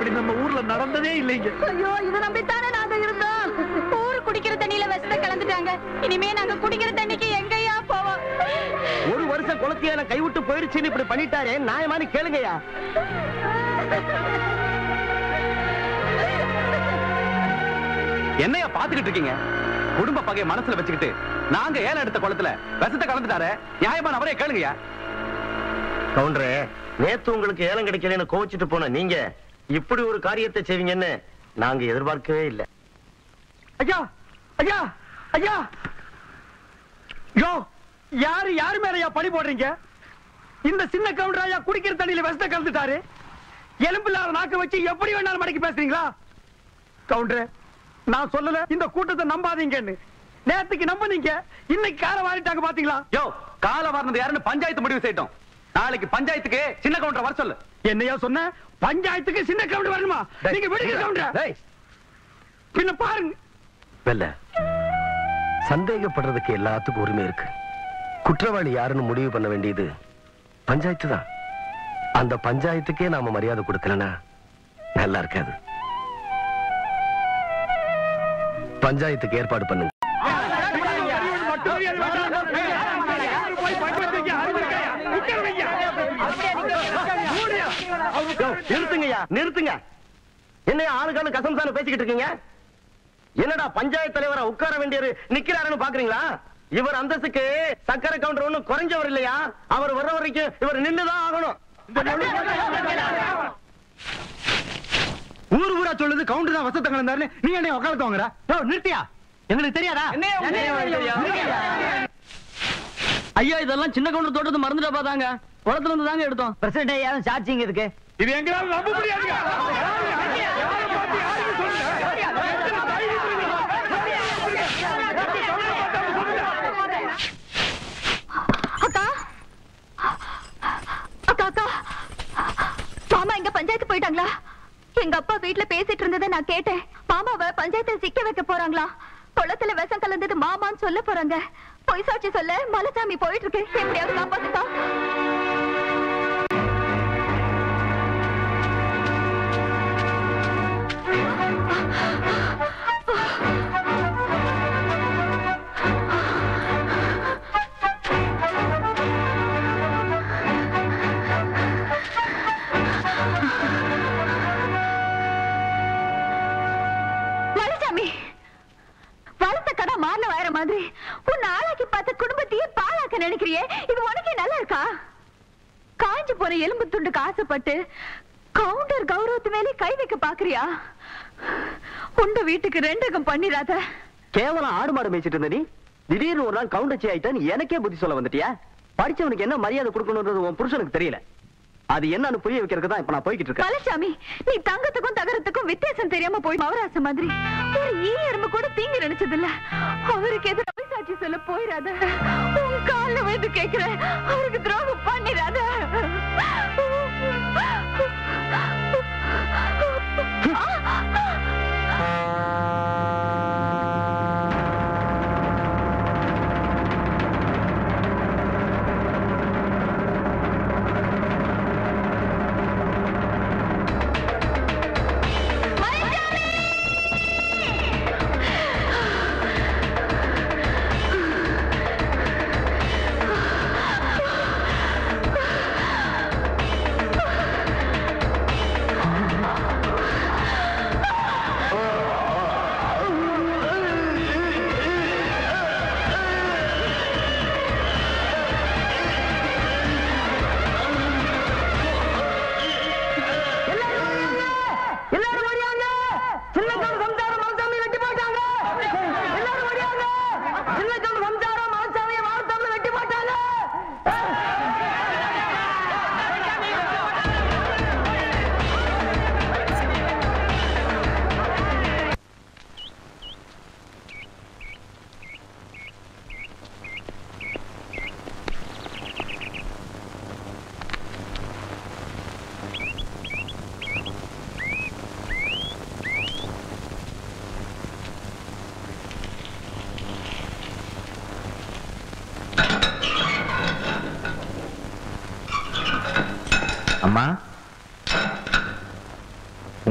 இப்படி நம்ம ஊர்ல நடந்ததே இல்லைங்க. ஐயோ, இதை நம்பித்தானே நாங்க இருந்தோம். ஊரு குடிக்கிற தண்ணியில விஷத்தை கலந்துட்டாங்க. இனிமே நாங்க குடிக்கிற தண்ணிக்கு எங்கயா போவோம்? ஒரு வருஷம் குளத்தியால கைவிட்டு போயிடுச்சுன்னு இப்படி பண்ணிட்டாரே, நியாயமானு கேளுங்கய்யா. என்னையா பாத்துக்கிட்டு இருக்கீங்க? குடும்ப பகையை மனசுல வச்சுக்கிட்டு நாங்க ஏலம் எடுத்த குளத்துல விஷத்தை கலந்துட்டாரு, நியாயமான அவரே கேளுங்கய்யா. கவுண்டரே, நேத்து உங்களுக்கு ஏலம் கிடைக்கலன்னு கோவிச்சுட்டு போன நீங்க இப்படி ஒரு காரியத்தை செய்வீங்கன்னு நாங்க எதிர்பார்க்கவே இல்லை. ஐயா ஐயா ஐயா, யோ யாரு யாரு மேலயா பழி போடுறீங்க? இந்த சின்ன கவுண்டர் ஐயா குடிக்கிற தண்ணியில விஷத்தை கலந்துட்டாரு. எலும்பில்லாத நாக்கு வச்சு எப்படி வேணாலும் மடக்கி பேசுறீங்களா? கவுண்டர், நான் சொல்லல இந்த கூட்டத்தை நம்பாதீங்கன்னு. நேத்துக்கு நம்புனீங்க, இன்னைக்கு கால வாரிட்டாங்க பாத்தீங்களா? யோ, கால வாரினது யாருன்னு பஞ்சாயத்து முடிவு செய்யட்டும். நாளைக்கு பஞ்சாயத்துக்கு சின்ன கவுண்டர் வர சொல்லு. என்னையா சொன்ன? பஞ்சாயத்துக்கு சின்ன கவுண்டர் வரணுமா? நீங்க விடுங்க கவுண்டர். பின்ன பாருங்க. வெல்ல, சந்தேகப்படுறதுக்கு எல்லாத்துக்கும் உரிமை இருக்கு. குற்றவாளி யாருன்னு முடிவு பண்ண வேண்டியது பஞ்சாயத்து தான். அந்த பஞ்சாயத்துக்கே நாம மரியாதை கொடுக்கலன்னா நல்லா இருக்காது. பஞ்சாயத்துக்கு ஏற்பாடு பண்ணுங்க. நிறுத்துங்கய்யா, நிறுத்துங்க. என்ன ஆளுக்கான கசம்சான பேசிக்கிட்டு இருக்கீங்க? என்னடா பஞ்சாயத்து தலைவரா உட்கார வேண்டியவர் நிக்கிறாருன்னு பாக்குறீங்களா? இவர் அந்தஸ்துக்கு சக்கரை கவுண்டர் ஒண்ணும் குறைஞ்சவர் இல்லையா? அவர் வர்ற வரைக்கும் இவர் நின்னுதான் ஆகணும். ஊர் ஊரா சொல்லுது கவுண்டர் தான் வசத்தை கலந்தாருன்னு நீ என்ன உட்காந்து வாங்குற? நிறுத்தியா? எங்களுக்கு தெரியாதா? ஐயா, இதெல்லாம் சின்ன கவுண்டர் தோட்டத்தை மறந்துட்டா பாத்தாங்க. குளத்துல இருந்து தாங்க எடுத்தோம். பிரசிடண்ட் யாரும் சாட்சிங்க இதுக்கு. இது எங்களால நம்ப முடியாது. அக்கா அக்கா அக்கா, மாமா எங்க பஞ்சாயத்து போயிட்டாங்களா? எங்க அப்பா வீட்டுல பேசிட்டு இருந்ததை நான் கேட்டேன். மாமாவை பஞ்சாயத்துல சிக்க வைக்க போறாங்களா? குளத்துல விஷம் கலந்தது மாமான்னு சொல்ல போறாங்க. பொய் சாட்சி சொல்ல மலைசாமி போயிட்டு இருக்கு. எப்படியாவது காப்பாத்துக்கா. மாதிரி உன்னை ஆளாக்கி பார்த்த குடும்பத்தையே பாழாக்க நினைக்கிறியே, இது உனக்கே நல்லா இருக்கா? காஞ்சு போற எலும்பு துண்டுக்கு ஆசைப்பட்டு கவுண்டர் கௌரவத்து மேலே கை வைக்க பாக்குறியா? உண்ட வீட்டுக்கு ரெண்டகம் பண்ணிராத. கேவலம் ஆடு மாடு மேய்ச்சிட்டு இருந்த நீ திடீர்னு ஒரு நாள் கவுண்டச்சி ஆயிட்டான்னு எனக்கே புத்தி சொல்ல வந்துட்டியா? படிச்சவனுக்கு என்ன மரியாதை கொடுக்கணும்ன்றது உன் புருஷனுக்கு தெரியல. அது என்னன்னு புரிய வைக்கிறதுக்கு தான் இப்ப நான் போய்கிட்டு இருக்கேன். பழசாமி, நீ தங்கத்துக்கும் தகரத்துக்கும் வித்தியாசம் தெரியாம போய் மவராச மாதிரி ஒரு ஈ எறும்பு கூட தீங்கு நினைச்சது இல்ல. அவருக்கு எதிர சாட்சி சொல்ல போயிடாத. உன் கால்ல வந்து கேக்குறேன், அவருக்கு துரோகம் பண்ணிடாத.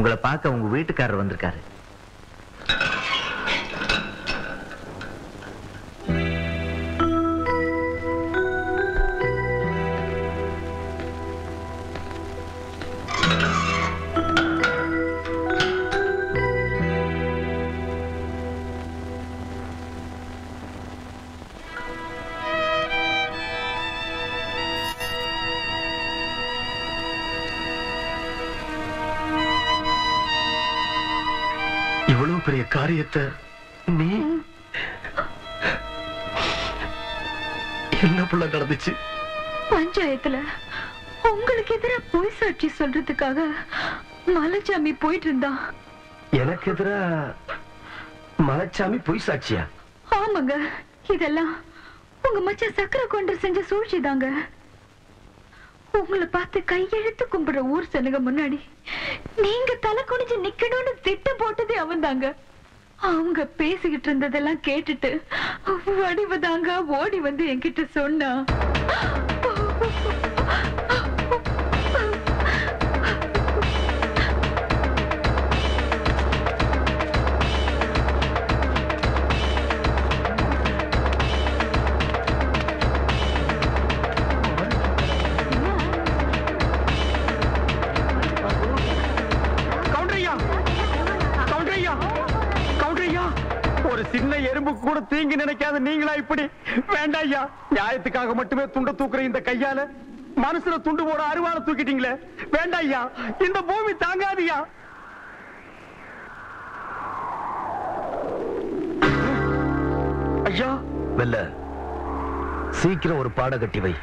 உங்களை பார்க்க உங்க வீட்டுக்காரர் வந்திருக்காரு. இவ்வளவு பெரிய காரியத்தை நீ என்ன புள்ள நடந்துச்சு? பஞ்சாயத்துல உங்களுக்கு எதிரா பொய் சாட்சி சொல்றதுக்காக மலைச்சாமி போயிட்டு இருந்தான். எனக்கு எதிரா மலைச்சாமி பொய் சாட்சியா? ஆமாங்க, இதெல்லாம் உங்க மச்சான் சக்கரை கொண்டு செஞ்ச சூழ்ச்சிதாங்க. உங்களை பார்த்து கையெழுத்து கும்பிடுற ஊர் சனங்க முன்னாடி நீங்க தலை குனிஞ்சு நிக்கணும்னு திட்டம் போட்டதே அவன் தாங்க. அவங்க பேசிக்கிட்டு இருந்ததெல்லாம் கேட்டுட்டு வடிவதாங்க ஓடி வந்து என்கிட்ட சொன்னா. ஒரு சின்ன எறும்பு கூட தீங்கி நினைக்காத நீங்களா இப்படி? வேண்டாம் ஐயா, நியாயத்துக்காக மட்டுமே துண்ட தூக்குற இந்த கையால மனசுல துண்டு போட அருவாளை தூக்கிட்டீங்களே. வேண்டாம் ஐயா, இந்த பூமி தாங்காதியா. ஐயா வெல்ல சீக்கிரம் ஒரு பாட கட்டி வை.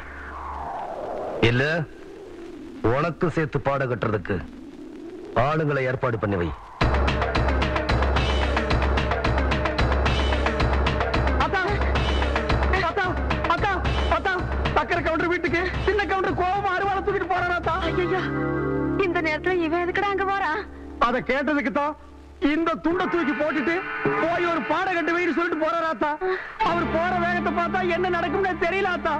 இல்ல உனக்கு சேர்த்து பாட கட்டுறதுக்கு ஆளுங்களை ஏற்பாடு பண்ணி வை. சக்கரை கவுண்டர் வீட்டுக்கு சின்ன கவுண்டர் கோவமா அருவாளை தூக்கிட்டு போறாராத்தா. இந்த நேரத்துல இவன் எதுக்கடா அங்க போறான்? அத கேட்டதுக்கு தான் இந்த துண்டை தூக்கி போட்டுட்டு போய் ஒரு பாட கட்டு வைன்னு சொல்லிட்டு போறாராத்தா. அவர் போற வேகத்தை பார்த்தா என்ன நடக்கும்னு தெரியலாத்தா.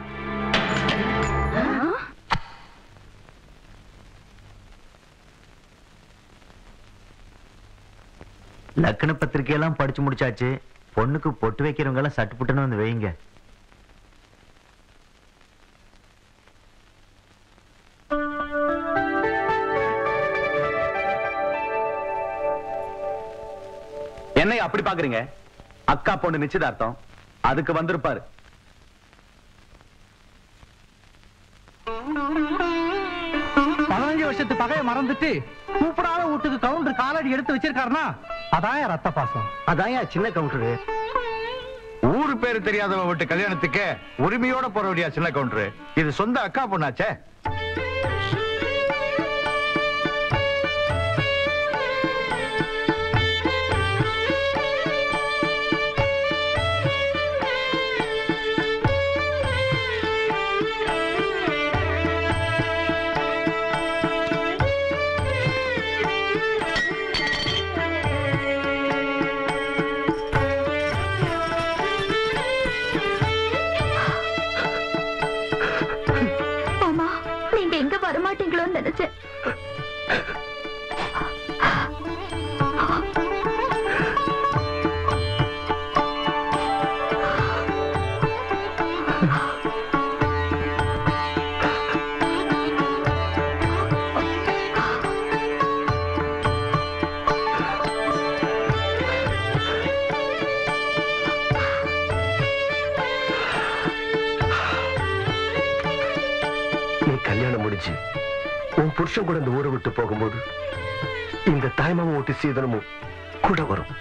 லக்ன பத்திரிகையெல்லாம் படிச்சு முடிச்சாச்சு. பொண்ணுக்கு பொட்டு வைக்கிறவங்க எல்லாம் சட்டு புட்டுன்னு வந்து வைங்க. என்னை அப்படி பாக்குறீங்க? அக்கா பொண்ணு நிச்சயதார்த்தம், அதுக்கு வந்திருப்பாரு. வருஷத்து பகையை மறந்துட்டு கூப்பிடாத வீட்டுக்கு கவுண்டர் காலடி எடுத்து வச்சிருக்காருன்னா அதாயா ரத்த பாசம். அதாயா சின்ன கவுண்டரு. ஊரு பேரு தெரியாதவ விட்டு கல்யாணத்துக்கு உரிமையோட போற வழியா சின்ன கவுண்டரு. இது சொந்த அக்கா பொண்ணாச்சே. வரமாட்டீங்களோன்னு நினைச்சேன். கல்யாணம் முடிச்சு உன் புருஷன் கூட இந்த ஊரை விட்டு போகும்போது இந்த தாய்மாம ஓட்டு சீதனமும் கூட வரும்.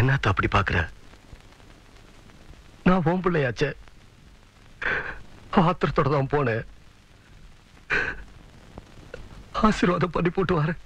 என்னத்த அப்படி பாக்குற? நான் உன் பிள்ளையாச்சே, ஆத்திரத்தோட தான் போனேன். ஆசீர்வாதம் பண்ணி போட்டு வரேன்.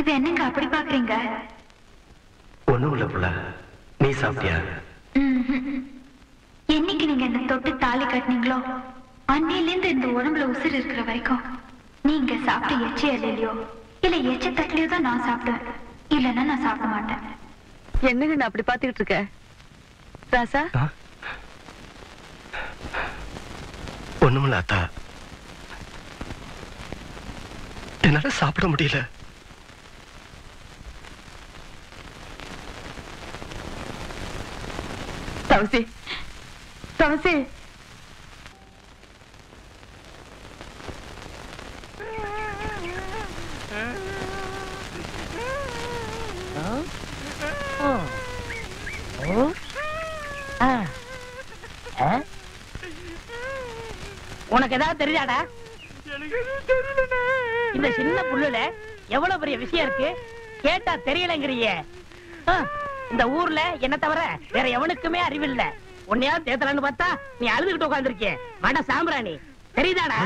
இது என்னங்க அப்படி பாக்குறீங்க? ஒண்ணும் இல்ல புள்ள, நீ சாப்பிட்டியா? என்னைக்கு நீங்க என்ன தொட்டு தாலி கட்டினீங்களோ அன்னையில இருந்து இந்த உடம்புல உசுறு இருக்கிற வரைக்கும் நீங்க சாப்பிட்ட எச்சி இல்லையோ இல்ல எச்ச தட்டிலையோ தான் நான் சாப்பிடுவேன், இல்லைன்னா நான் சாப்பிட மாட்டேன். என்னங்க நான் அப்படி பாத்துக்கிட்டு இருக்க ராசா? ஒண்ணுமில்ல அத்தா, என்னால சாப்பிட முடியல. தவசி தவசி, உனக்கு ஏதாவது தெரியாடா? இந்த சின்ன புல்லுல எவ்வளவு பெரிய விஷயம் இருக்கு, கேட்டா தெரியலங்கிறிய. இந்த ஊர்ல என்ன தவிர வேற எவனுக்குமே அறிவில்ல. உன்னையா தேத்தலான்னு பார்த்தா நீ அழுதுகிட்டு உட்கார்ந்துருக்கே. வட சாம்பிராணி தெரியுதாடா?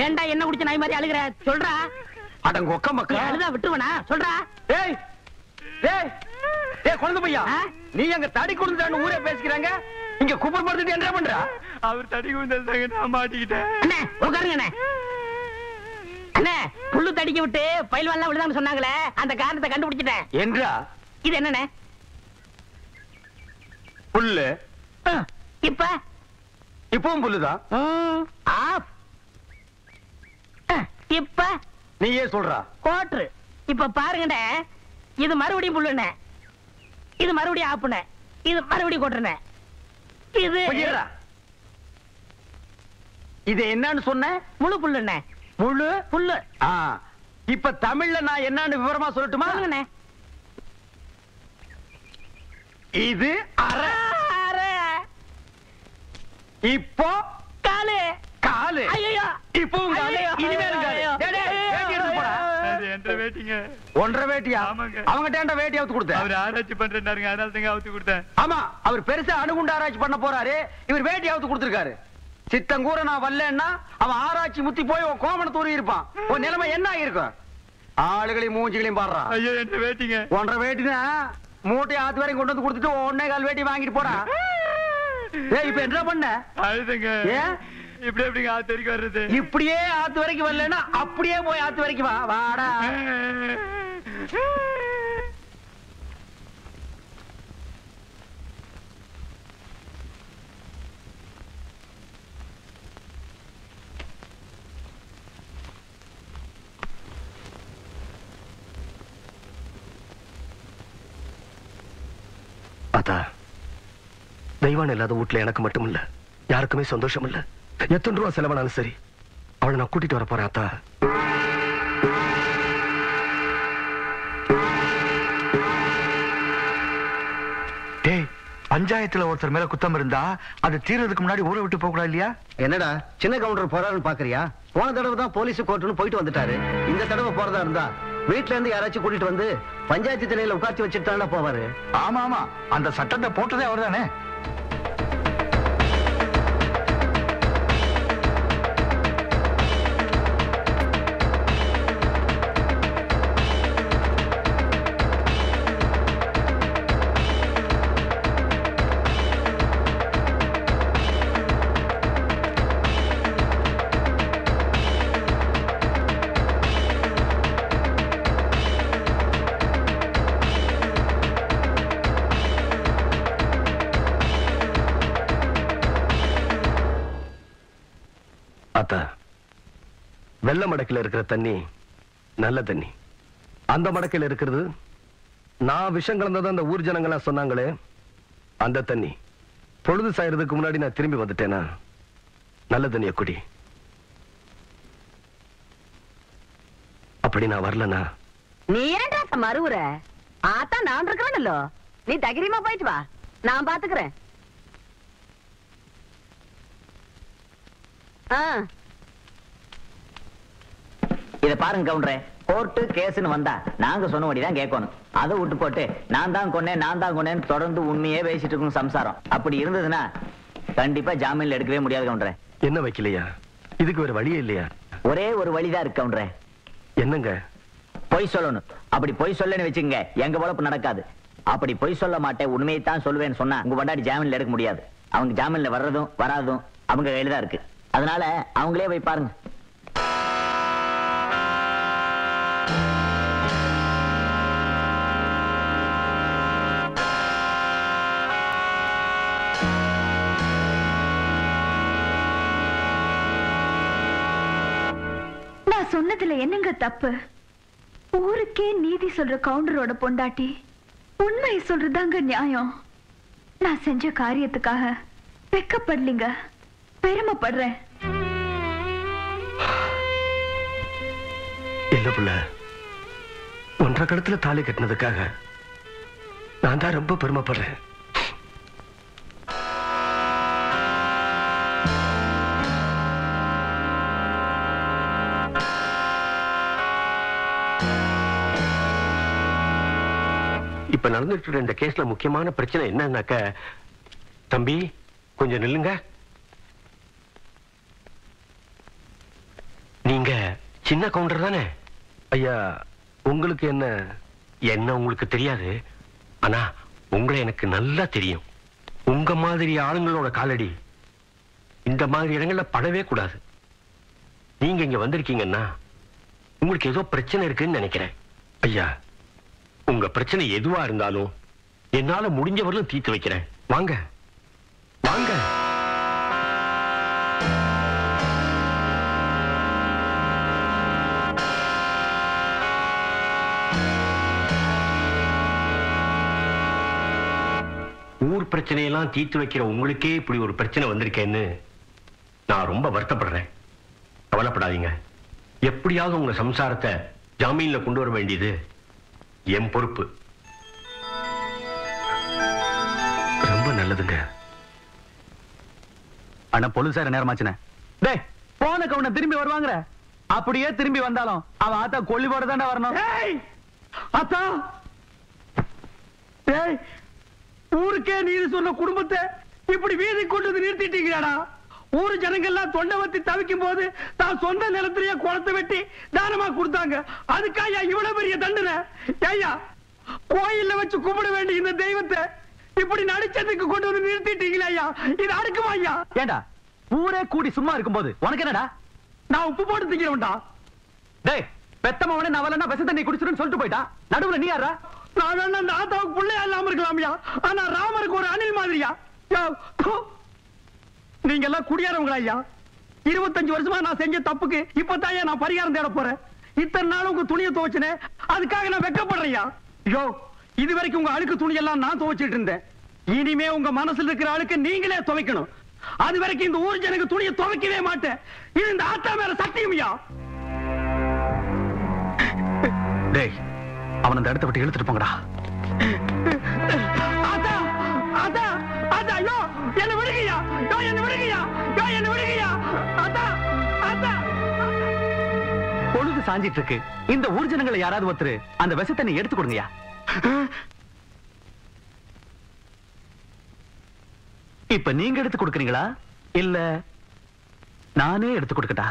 ஏன்டா என்ன குடிச்ச நாய் மாதிரி அழுகிற? சொல்றா. அடங்க ஒக்க மக்கா, அழுதா விட்டுருவனா? சொல்றா. ஏய் ஏய் ஏய் குழந்தை பையா, நீ அங்க தடி கொடுத்துட்டான்னு ஊரே பேசிக்கிறாங்க, இங்க குப்பர் படுத்துட்டு என்ன பண்றா? அவர் தடி குந்தாங்க, நான் மாட்டிக்கிட்டேன். அண்ணே உட்காருங்க அண்ணே. அண்ணே புல்லு தடிக்க விட்டு பயில்வான்லாம் விழுதான்னு சொன்னாங்களே, அந்த காரணத்தை கண்டுபிடிச்சிட்டேன். என்றா? இது என்னண்ணே? புல்லு. இப்ப இப்பவும் புல்லுதான். ஆஃப். இப்ப நீயே சொல்றா. கோட்ரு. இப்ப பாருங்கண்ணே, இது மறுபடியும் புல்லுண்ணே, இது மறுபடியும் ஆப்புண்ணே, இது மறுபடியும் கோட்டுண்ணே. இது பொய்யரா. இது என்னன்னு சொன்ன? முழு புல்லுண்ணே. முழு புல்லு. இப்ப தமிழ்ல நான் என்னன்னு விவரமா சொல்லட்டுமா? சொல்லுங்கண்ணே. இது அரை. அரை. இப்போ காலு. காலு. ஐயோ. இப்பவும் காலு, இனிமேலும் காலு. டேய், டேய், வேட்டி எடுத்து போடா. என்ற வேட்டிங்க. ஒன்றரை வேட்டியா? ஆமாங்க. அவங்ககிட்ட வேட்டி அவுத்து கொடுத்த. அவர் ஆராய்ச்சி பண்றாருங்க, அதனால தாங்க அவுத்து கொடுத்தேன். ஆமா, அவர் பெருசா அணுகுண்டு ஆராய்ச்சி பண்ண போறாரு, இவர் வேட்டி அவுத்து கொடுத்திருக்காரு. சித்தங்கூர நான் வரலன்னா அவன் ஆராய்ச்சி முத்தி போய் உன் கோமண தூரி இருப்பான். உன் நிலைமை என்ன ஆகிருக்கும்? ஆளுகளையும் மூஞ்சிகளையும் பாடுறா. ஐயோ என்ற வேட்டிங்க. ஒன்றரை வேட்டினா மூட்டையை ஆத்து வரைக்கும் கொண்டு வந்து கொடுத்துட்டு 1.25 வேட்டி வாங்கிட்டு போடா. ஏய் இப்ப என்ன பண்ண? அழுதுங்க. ஏன் இப்படி எப்படிங்க ஆத்து வரைக்கும் வர்றது? இப்படியே ஆத்து வரைக்கும் வரலன்னா அப்படியே போய் ஆத்து வரைக்கும் வா. வாடா. அத்தா, தெய்வான் இல்லாத வீட்டுல எனக்கு மட்டும் இல்ல, யாருக்குமே சந்தோஷம் இல்ல. எத்தனை ரூபா செலவானாலும் சரி, அவளை நான் கூட்டிட்டு வர போறேன் அத்தா. டேய், பஞ்சாயத்துல ஒருத்தர் மேல குத்தம் இருந்தா அது தீர்றதுக்கு முன்னாடி ஊரை விட்டு போக கூடாது இல்லையா? என்னடா சின்ன கவுண்டர் போறாருன்னு பாக்குறியா? போன தடவை தான் போலீஸ் கோர்ட்டுன்னு போயிட்டு வந்துட்டாரு. இந்த தடவை போறதா இருந்தா வீட்டுல இருந்து யாராச்சும் கூட்டிட்டு வந்து பஞ்சாயத்து திணையில உட்கார்த்தி வச்சுட்டு போவாரு. ஆமா ஆமா, அந்த சட்டத்தை போட்டதே அவர்தானே. அத்தா, வெள்ள மடக்கில் இருக்கிற தண்ணி நல்ல தண்ணி, அந்த மடக்கில் இருக்கிறது நான் விஷம் கலந்ததான் அந்த ஊர் ஜனங்களா சொன்னாங்களே அந்த தண்ணி. பொழுது சாயறதுக்கு முன்னாடி நான் திரும்பி வந்துட்டேனா நல்ல தண்ணிய குடி. அப்படி நான் வரலனா நீ ஏன்டா மறுவுற? ஆத்தா நான் இருக்கிறேன்ல, நீ தைரியமா போயிட்டு வா, நான் பாத்துக்கிறேன். இத பாருங்க கவுண்டரே, கோர்ட்டு கேஸ்னு வந்தா நாங்க சொன்னபடிதான் கேட்கணும். அதை விட்டு போட்டு நான் தான் கொன்னேன்னு தொடர்ந்து உண்மையே பேசிட்டு இருக்கும் சம்சாரம். அப்படி இருந்ததுன்னா கண்டிப்பா ஜாமீன்ல எடுக்கவே முடியாது கவுண்டரே. என்ன வைக்கலையா? இதுக்கு வேற வழியே இல்லையா? ஒரே ஒரு வழிதான் இருக்கு கவுண்டரே. என்னங்க? பொய் சொல்லணும். அப்படி பொய் சொல்லன்னு வச்சுங்க எங்க பொழப்பு நடக்காது. அப்படி பொய் சொல்ல மாட்டேன், உண்மையை தான் சொல்லுவேன்னு சொன்னா உங்க பொண்டாட்டி ஜாமீன்ல எடுக்க முடியாது. அவங்க ஜாமீன்ல வர்றதும் வராதும் அவங்க கையில தான் இருக்கு. அதனால அவங்களே போய் பாருங்க. நான் சொன்னதுல என்னங்க தப்பு? ஊருக்கே நீதி சொல்ற கவுண்டரோட பொண்டாட்டி உண்மையை சொல்றதாங்க நியாயம். நான் செஞ்ச காரியத்துக்காக வெக்கப்படலீங்க, பெருமைப்படுறேன். இல்ல புள்ள, 1.5 கடத்துல தாலி கட்டினதுக்காக நான் தான் ரொம்ப பெருமைப்படுறேன். இப்ப நடந்துட்டு இந்த கேஸ்ல முக்கியமான பிரச்சனை என்னன்னாக்க, தம்பி கொஞ்சம் நில்லுங்க. நீங்க சின்ன கவுண்டர் தானே? ஐயா, உங்களுக்கு என்ன உங்களுக்கு தெரியாது. ஆனா உங்களை எனக்கு நல்லா தெரியும். உங்க மாதிரி ஆளுங்களோட காலடி இந்த மாதிரி இடங்கள்ல படவே கூடாது. நீங்க இங்க வந்திருக்கீங்கன்னா உங்களுக்கு ஏதோ பிரச்சனை இருக்குன்னு நினைக்கிறேன். ஐயா, உங்க பிரச்சனை எதுவா இருந்தாலும் என்னால முடிஞ்சவரையும் தீர்த்து வைக்கிறேன். வாங்க வாங்க. ஊர் பிரச்சனையெல்லாம் தீர்த்து வைக்கிற உங்களுக்கே இப்படி ஒரு பிரச்சனை வந்திருக்கேன்னு நான் ரொம்ப வருத்தப்படுறேன். கவலைப்படாதீங்க. எப்படியாவது உங்க சம்சாரத்தை ஜாமீன்ல கொண்டு வர வேண்டியது என் பொறுப்பு. ரொம்ப நல்லதுங்க. அண்ணா போலீசார நேரமாச்சுனே. டேய், போன கவுன திரும்பி வருவாங்கற. அப்படியே திரும்பி வந்தாலும் அவன் ஆத்தா கொல்லிவோட தானே வரணும். ஏய் ஆத்தா, ஏய் ஊருக்கே நீதி சொன்ன குடும்பத்தை இப்படி வீதி கொண்டு வந்து நிறுத்திட்டீங்கடா. ஊரு ஜனங்கள்லாம் தொண்டை வத்தி தவிக்கும் போது தான் சொந்த நிலத்திலேயே குளத்தை வெட்டி தானமா கொடுத்தாங்க. அதுக்காக இவ்வளவு பெரிய தண்டனை? ஐயா, கோயில்ல வச்சு கும்பிட வேண்டிய இந்த தெய்வத்தை இப்படி நடிச்சதுக்கு கொண்டு வந்து நிறுத்திட்டீங்களா ஐயா? இது அடுக்குமா ஐயா? ஏண்டா ஊரே கூடி சும்மா இருக்கும்போது உனக்கு என்னடா? நான் உப்பு போட்டு திங்கிறவன்டா. டேய், பெத்தமவனே நான் வரலன்னா விஷ தண்ணி குடிச்சிருன்னு சொல்லிட்டு போயிட்டான். நடுவுல நீ யாரா? நான் வேணா அந்த ஆத்தாவுக்கு பிள்ளையா இல்லாம இருக்கலாம்யா. ஆனா ராமருக்கு ஒரு அணில் மாதிரியா? நீங்க எல்லாம் குடியாரவங்களா ஐயா? 25 வருஷமா நான் செஞ்ச தப்புக்கு இப்பதான் நான் பரிகாரம் தேட போறேன். இத்தனை நாள் உங்க துணியை துவைச்சனே, அதுக்காக நான் வெக்கப்படுறேயா? ஐயோ, இது வரைக்கும் உங்க அழுக்கு துணியெல்லாம் நான் துவைச்சிட்டு இருந்தேன். இனிமே உங்க மனசுல இருக்கிற அழுக்கு நீங்களே துவைக்கணும். அது வரைக்கும் இந்த ஊர் ஜனங்க துணியை துவைக்கவே மாட்டேன். இது இந்த ஆத்தா மேல சத்தியம்யா. டேய், அவன் அந்த இடத்தை விட்டு இழுத்துட்டு போங்கடா. ஆத்தா ஆத்தா ஆத்தா, ஐயோ என்ன விடுங்கய்யா, ஐயோ என்ன விடுங்கய்யா, ஐயோ என்ன விடுங்கய்யா. ஆத்தா ஆத்தா, பொழுது சாஞ்சிட்டு இருக்கு. இந்த ஊர் ஜனங்களை யாராவது ஒருத்தர் அந்த விஷ தண்ணி எடுத்து கொடுங்கயா. இப்ப நீங்க எடுத்து கொடுக்கறீங்களா இல்ல நானே எடுத்து கொடுக்கட்டா?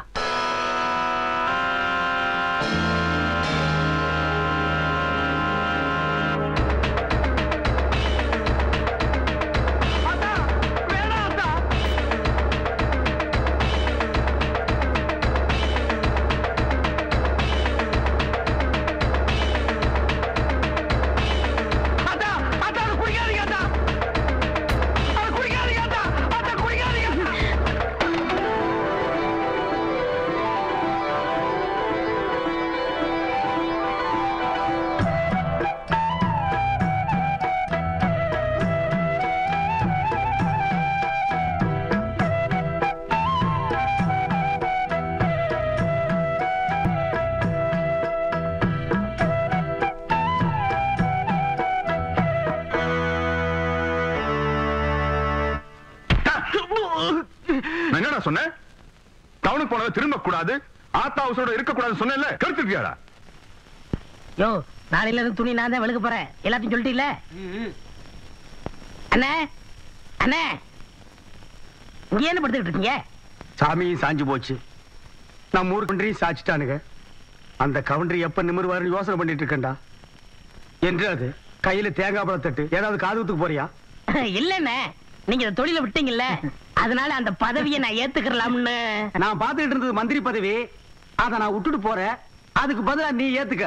என்னடா சொன்ன? டவுனுக்கு போனது திரும்ப கூடாது, ஆத்தா ஹவுஸோட இருக்க கூடாது சொன்னேன்ல, கருத்துக்கியாடா? யோ, நாளையில இருந்து துணி நான் தான் வெளுக்க போறேன். எல்லாத்தையும் சொல்லிட்டீல்ல? அண்ணே அண்ணே, இங்க என்ன படுத்துக்கிட்டு இருக்கீங்க? சாமி சாஞ்சு போச்சு. நம்ம ஊருக்கு சாச்சிட்டானுங்க. அந்த கவுண்டர் எப்ப நிமிர்வாருன்னு யோசனை பண்ணிட்டு இருக்கேன்டா. என்று அது கையில தேங்காய் பழம் தட்டு ஏதாவது காதுகுத்துக்கு போறியா? இல்லண்ணே, நீங்க இந்த தொழில விட்டீங்கல்ல, அதனால அந்த பதவியை நான் ஏத்துக்கலாம்னு. நான் பாத்துக்கிட்டு இருந்தது மந்திரி பதவி, அதை நான் விட்டுட்டு போறேன். அதுக்கு பதிலா நீ ஏத்துக்க.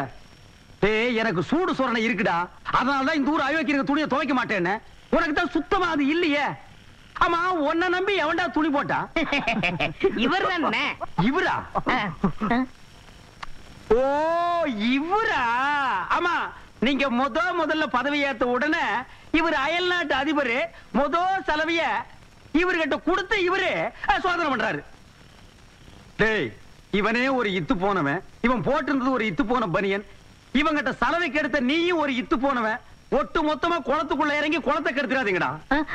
டேய், எனக்கு சூடு சொரணை இருக்குடா. அதனாலதான் இந்த ஊர் அயோக்கிய துணியை துவைக்க மாட்டேன்னு. உனக்கு தான் சுத்தமா அது இல்லையே. ஆமா, உன்னை நம்பி எவன்டா துணி போட்டா? இவர் தானே. இவரா? ஓ, இவரா? ஆமா, நீங்க முதல்ல பதவி ஏத்த உடனே இவர் அயல் நாட்டு அதிபர் செலவிய இவர்கிட்ட கொடுத்து இவரு சோதனை பண்றாரு. டேய், இவனே ஒரு இத்து போனவன். இவன் போட்டிருந்தது ஒரு இத்து போன பனியன். இவங்கிட்ட சலவைக்கு எடுத்த நீயும் ஒரு இத்து போனவன். ஒட்டு மொத்தமா குளத்துக்குள்ள இறங்கி குளத்தை கெடுத்துறாதீங்கடா.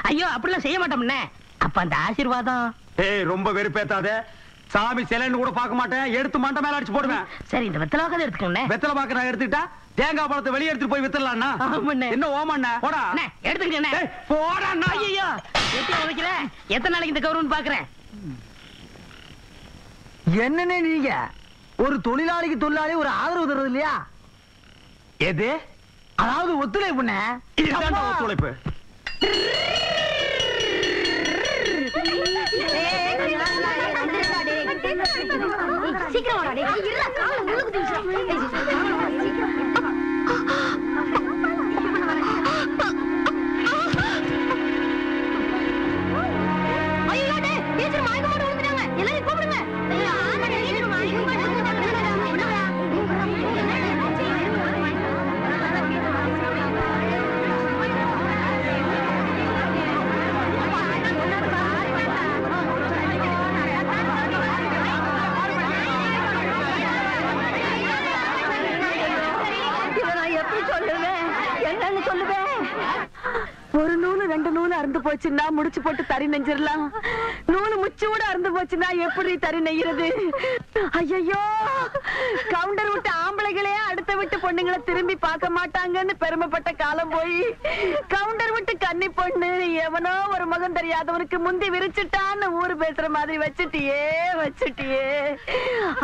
ஐயோ, அப்படிலாம் செய்ய மாட்டோம்னே. அப்ப அந்த ஆசீர்வாதம். ஏய், ரொம்ப வெறுப்பேத்தாத. சாமி சிலைன்னு கூட பார்க்க மாட்டேன். எடுத்து மண்டை மேல அடிச்சு போடுவேன். சரி, இந்த வெத்தலை வாக்காத எடுத்துக்கோங்க. வெத்தலை பாக்க நான் எடுத்துட்டா தேங்காய் பழத்தை வெளியே எடுத்துட்டு போய் வித்தரலாம்னா? என்ன ஓமண்ண? போடா, எடுத்துக்கங்க. போடா. ஐயோ, வைக்கல. எத்தனை நாளைக்கு இந்த கவர்மெண்ட் பாக்குறேன்? என்னன்னு நீங்க ஒரு தொழிலாளிக்கு தொழிலாளி ஒரு ஆதரவு தருவது இல்லையா? எது? அதாவது ஒத்துழைப்புண்ணே. இதுதான் ஒத்துழைப்பு. சீக்கிரம் வாடா டேய். இல்ல, கால முழுகுது. ஐயோ டேய், டீச்சர் மயக்க போட்டு விழுந்துட்டாங்க. எல்லாரும் கூப்பிடுங்க. ஐயோ, ஆமா டீச்சர் மயக்க போட்டு விழுந்துட்டாங்க. ஒரு நூலு ரெண்டு நூலு அறுந்து போச்சுன்னா முடிச்சு போட்டு தறி நெஞ்சிடலாம். நூலு முச்சோட அறுந்து போச்சுன்னா எப்படி தறி நெய்யறது? ஐயோ, கவுண்டர் விட்டு ஆம்பளைகளே அடுத்த விட்டு பொண்ணுங்களை திரும்பி பார்க்க மாட்டாங்கன்னு பெருமைப்பட்ட காலம் போய் கவுண்டர் விட்டு கன்னி பொண்ணு எவனோ ஒரு மகன் தெரியாதவனுக்கு முந்தி விரிச்சுட்டான்னு ஊரு பேசுற மாதிரி வச்சுட்டியே.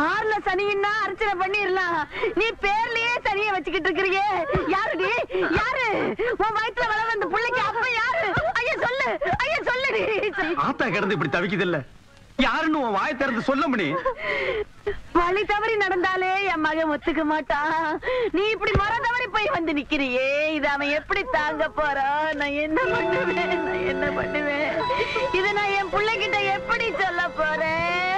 ஆறுல சனின்னா அர்ச்சனை பண்ணிடலாம். நீ பேர்லயே சனிய வச்சுக்கிட்டு இருக்கிறியே. யாருடி? யாரு உன் வயிற்றுல வளர அந்த பிள்ளைக்கு அப்ப யாரு? ஐயா சொல்லு, ஐயா சொல்லுடி. ஆத்தா கிடந்து இப்படி தவிக்குது இல்ல, யாருன்னு உன் வாயை திறந்து சொல்ல முடி. வழி தவறி நடந்தாலே என் மகன் ஒத்துக்க மாட்டான். நீ இப்படி மர தவறி போய் வந்து நிக்கிறியே, இது அவன் எப்படி தாங்க போறான்? நான் என்ன பண்ணுவேன்? இத நான் என் பிள்ளைகிட்ட எப்படி சொல்ல போறேன்?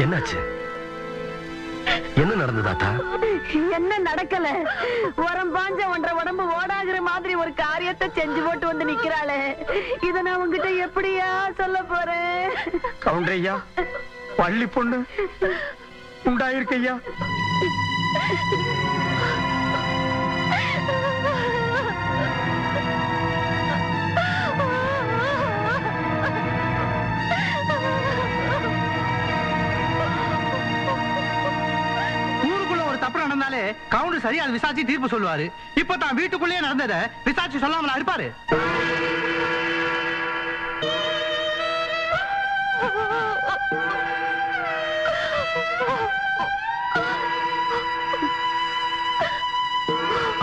என்னாச்சு? என்ன நடந்தது ஆத்தா? என்ன நடக்கல? உரம் பாஞ்ச ஒன்றரை உடம்பு ஓடாகிற மாதிரி ஒரு காரியத்தை செஞ்சு போட்டு வந்து நிக்கிறாளே, இத நான் உங்ககிட்ட எப்படியா சொல்ல போறேன்? கவுண்டரையா, பள்ளி பொண்ணு உண்டாயிருக்கையா. நடந்தாலே கவுண்டர் சரியா விசாரிச்சு தீர்ப்பு சொல்லுவாரு. இப்ப தான் வீட்டுக்குள்ளே நடந்தத விசாரிச்சு சொல்லாமலா இருப்பாரு?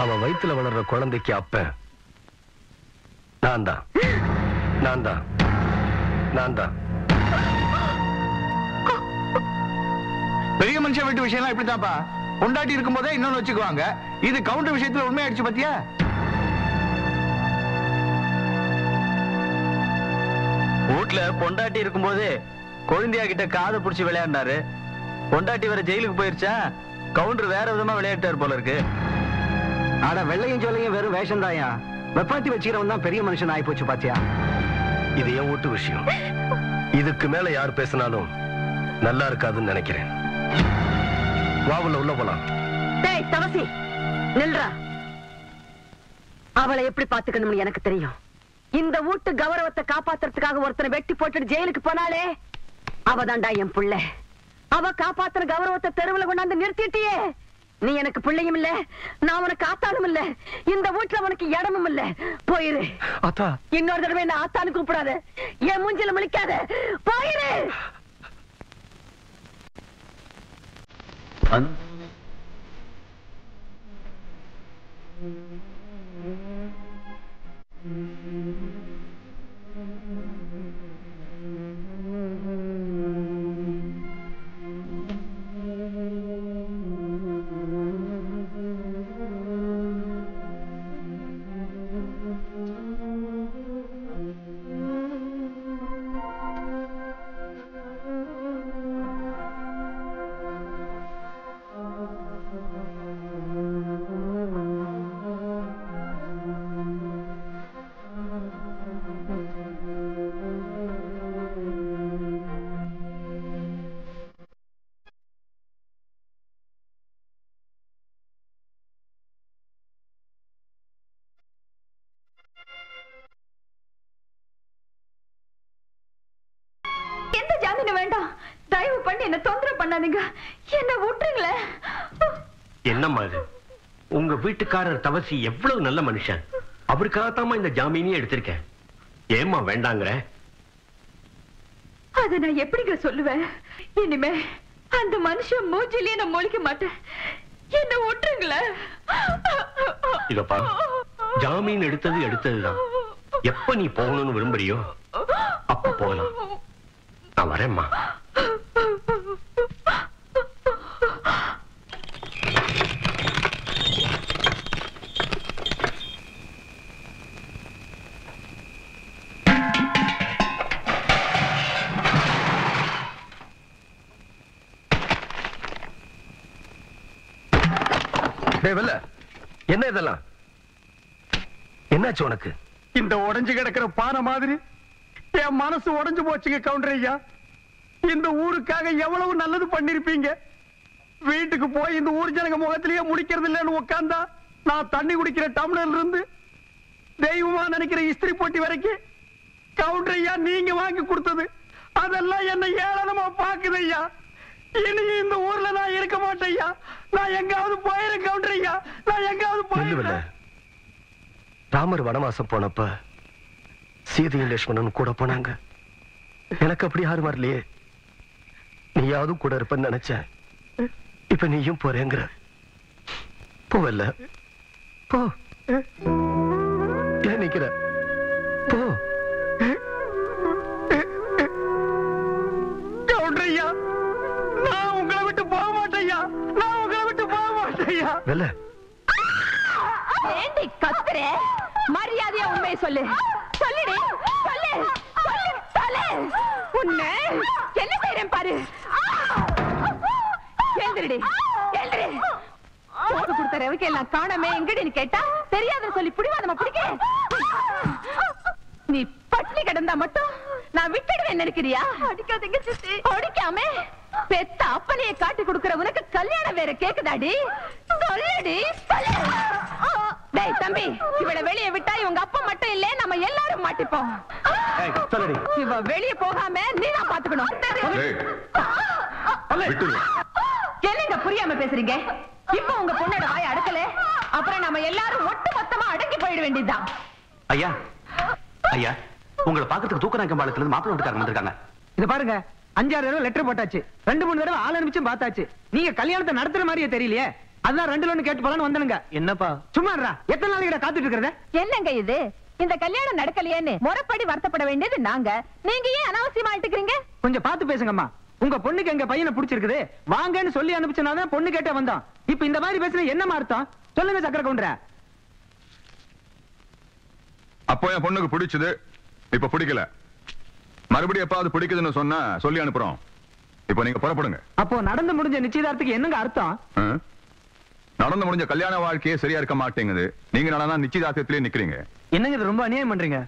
அவன் வயித்துல வளர்ற குழந்தைக்கு அப்ப நான் தான் பெரிய மனுஷன் வீட்டு விஷயம் இப்படித்தான்ப்பா. பொண்டாட்டி இருக்கும் போதே இன்னொன்னு வச்சுக்குவாங்க. இது கவுண்டர் விஷயத்துல உண்மையாயிடுச்சு பாத்தியா? வீட்டுல பொண்டாட்டி இருக்கும் போது கொழுந்தியா கிட்ட காதை புடிச்சு விளையாண்டாரு. பொண்டாட்டி வேற ஜெயிலுக்கு போயிருச்சா, கவுண்டர் வேற விதமா விளையாட்டாரு போல இருக்கு. ஆனா வெள்ளையும் சொல்லையும் வெறும் வேஷம் தாயா. வெப்பாத்தி வச்சுக்கிறவன் தான் பெரிய மனுஷன் ஆயி போச்சு பாத்தியா? இது என் வீட்டு விஷயம். இதுக்கு மேல யார் பேசினாலும் நல்லா இருக்காதுன்னு நினைக்கிறேன். வாவுல உள்ள போலாம். டேய் தவசி, நில்றா. அவளை எப்படி பாத்துக்கணும்னு எனக்கு தெரியும். இந்த வீட்டு கௌரவத்தை காப்பாத்துறதுக்காக ஒருத்தனை வெட்டி போட்டுட்டு ஜெயிலுக்கு போனாலே அவதான்டா என் புள்ள. அவ காப்பாத்துற கௌரவத்தை தெருவுல கொண்டாந்து நிறுத்திட்டியே. நீ எனக்கு பிள்ளையும் இல்ல, நான் உனக்கு ஆத்தானும் இல்ல, இந்த வீட்டுல உனக்கு இடமும் இல்ல. போயிரு. இன்னொரு தடவை என்ன ஆத்தானு கூப்பிடாத, என் மூஞ்சில முழிக்காத. போயிரு. எந்த ஜாமீன் வேண்டாம். தயவு பண்ணி என்ன தொந்தரவு பண்ணாதீங்க. என்ன விட்டுருங்களே. என்னம்மா இது? உங்க வீட்டுக்காரர் தவசி எவ்வளவு நல்ல மனுஷன். அவருக்காகத்தாமா இந்த ஜாமீனையே எடுத்திருக்கேன். ஏம்மா வேண்டாங்கிற? அத நான் எப்படிங்க சொல்லுவேன்? இனிமே அந்த மனுஷன் மூஞ்சிலேயே நான் முழிக்க மாட்டேன். என்ன விட்டுருங்களே. இதப்பா, ஜாமீன் எடுத்ததுதான். எப்ப நீ போகணும்னு விரும்புறியோ அப்ப போகலாம். நான் வரேம்மா. என்ன இதெல்லாம்? என்னாச்சு உனக்கு? இந்த உடைஞ்சு கிடக்கிற பானை மாதிரி என் மனசு உடைஞ்சு போச்சுங்க கவுண்டர் ஐயா. இந்த ஊருக்காக எவ்வளவு நல்லது பண்ணிருப்பீங்க. வீட்டுக்கு போய் இந்த ஊர் ஜனங்க முகத்திலேயே முடிக்கிறது இல்லைன்னு உட்கார்ந்தா நான் தண்ணி குடிக்கிற டம்ளர்ல இருந்து தெய்வமா நினைக்கிற இஸ்திரி போட்டி வரைக்கும் கவுண்டர் ஐயா நீங்க வாங்கி கொடுத்தது அதெல்லாம் என்ன ஏளனமா பாக்குது ஐயா. இனி இந்த ஊர்ல நான் இருக்க மாட்டேன் ஐயா. நான் எங்காவது போயிரு கவுண்டர் ஐயா. நான் எங்காவது போயிரு. ராமர் வனவாசம் போனப்ப சீதையும் லட்சுமணன் கூட போனாங்க. எனக்கு அப்படி யாரும் வரலையே. நீயாவது கூட இருப்பன்னு நினைச்சேன். இப்ப நீயும் போறேங்கிற. போவல்ல போ. ஏன் நிக்கிற? போ. கவுண்டரையா, நான் உங்களை விட்டு போக மாட்டேயா. நான் உங்களை விட்டு போக மாட்டேயா. வெல்ல ஏண்டி கத்துற? மரியாதையா உண்மையை சொல்லு. சொல்லுடி, சொல்லு, சொல்லு, சொல்லு. உன்னை என்ன செய்றேன் பாரு. எழுந்திருடி, எழுந்திரு. போட்டு கொடுத்த ரவிக்கு எல்லாம் காணாமே எங்கடின்னு கேட்டா தெரியாத சொல்லி புடிவாதமா பிடிக்க. நீ பட்னி கிடந்தா மட்டும் நான் விட்டுடுவேன் நினைக்கிறியா? அடிக்காதீங்க சித்தி. அடிக்காம பெத்த அப்பனையே காட்டி கொடுக்கிற உனக்கு கல்யாணம் வேற கேக்குதாடி? சொல்லுடி, சொல்லு. டேய் தம்பி, இவள வெளியே விட்டா இவங்க அப்பா மட்டும் இல்ல நம்ம எல்லாரும் மாட்டிப்போம். இவ வெளியே போகாம நீ தான் பாத்துக்கணும். என்னங்க புரியாம பேசுறீங்க? இப்ப உங்க பொண்ணோட வாய் அடக்கல, அப்புறம் நம்ம எல்லாரும் ஒட்டு மொத்தமா அடங்கி போயிட வேண்டியதுதான். ஐயா ஐயா, உங்களை பாக்கிறதுக்கு தூக்கநாயக்கம் பாலத்துல இருந்து மாப்பிள்ளை வீட்டுக்காரங்க வந்திருக்காங்க. இத பாருங்க, 5-6 தடவை லெட்டர் போட்டாச்சு. 2-3 தடவை ஆள் அனுப்பிச்சும் பார்த்தாச்சு. நீங்க கல்யாணத்தை நடத்துற மாதிரியே தெரியலையே. அதான் 2ல 1 கேட்டு போலான்னு வந்தனுங்க. என்னப்பா சும்மாடா, எத்தனை நாளைக்கு காத்துட்டு இருக்கறத? என்னங்க இது? இந்த கல்யாணம் நடக்கலையேன்னு முறைப்படி வருத்தப்பட வேண்டியது நாங்க. நீங்க ஏன் அனாவசியமா ஆயிட்டுக்கிறீங்க? கொஞ்சம் பார்த்து பேசுங்கம்மா. உங்க பொண்ணுக்கு எங்க பையனை பிடிச்சிருக்குது, வாங்கன்னு சொல்லி அனுப்பிச்சனாதான் பொண்ணு கேட்டே வந்தோம். இப்ப இந்த மாதிரி பேசுனா என்னமா அர்த்தம்? சொல்லுங்க சக்கர கவுண்டரா. அப்போ என் பொண்ணுக்கு பிடிச்சது, இப்ப பிடிக்கல. மறுபடியும் எப்பாவது பிடிக்குதுன்னு சொன்னா சொல்லி அனுப்புறோம். இப்ப நீங்க புறப்படுங்க. அப்போ நடந்து முடிஞ்ச நிச்சயதார்த்தத்துக்கு என்னங்க அர்த்தம்? நடந்து முடிஞ்ச கல்யாண வாழ்க்கையே சரியா இருக்க மாட்டேங்குது. நீங்க நடனா நிச்சயதார்த்தத்திலே நிக்கிறீங்க. என்னங்க இது ரொம்ப அநியாயம் பண்றீங்க.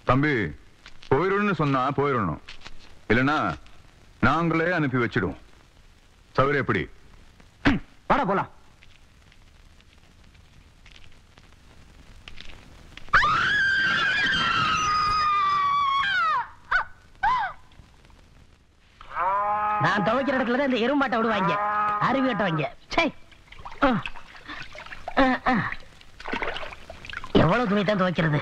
தம்பி, போயிடணும்னு சொன்னா போயிடணும், இல்லனா நாங்களே அனுப்பி வச்சிடுவோம். சௌகரியம் எப்படி? வாடா போலாம். நான் துவைக்கிற இடத்துலதான் இந்த எறும்பாட்டை விடுவாங்க. அறிவு கட்டவங்க. எவ்வளவு துணி தான் துவைக்கிறது?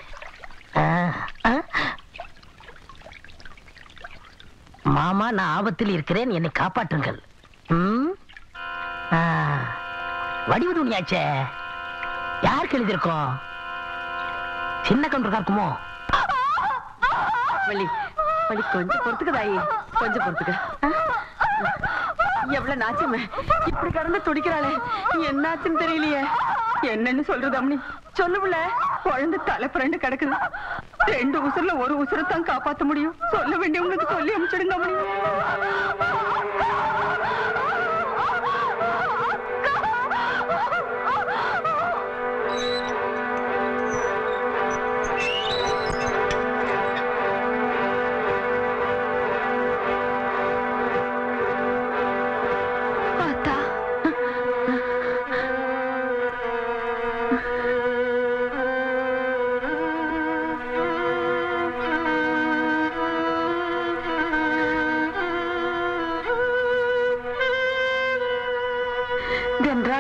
மாமா, நான் ஆபத்தில் இருக்கிறேன், என்னை காப்பாற்றுங்கள். வடிவு துணியாச்சே, யாருக்கு எழுதியிருக்கோம்? சின்ன கவுண்டருக்கா இருக்குமோ? வள்ளி வள்ளி கொஞ்சம் பொறுத்துக்க தாயி, கொஞ்சம் பொறுத்துக்க. எவ்வளவு நாச்சமே இப்படி கடந்து துடிக்கிறாளே, என்னாச்சுன்னு தெரியலையே. என்னன்னு சொல்றது அம்மனி, சொல்லுல குழந்தை தலை புரண்டு கிடக்குது. 2 உசுர்ல 1 உசுரை தான் காப்பாத்த முடியும். சொல்ல வேண்டியவங்களுக்கு சொல்லி அனுப்பிச்சிடுங்க அம்மனி.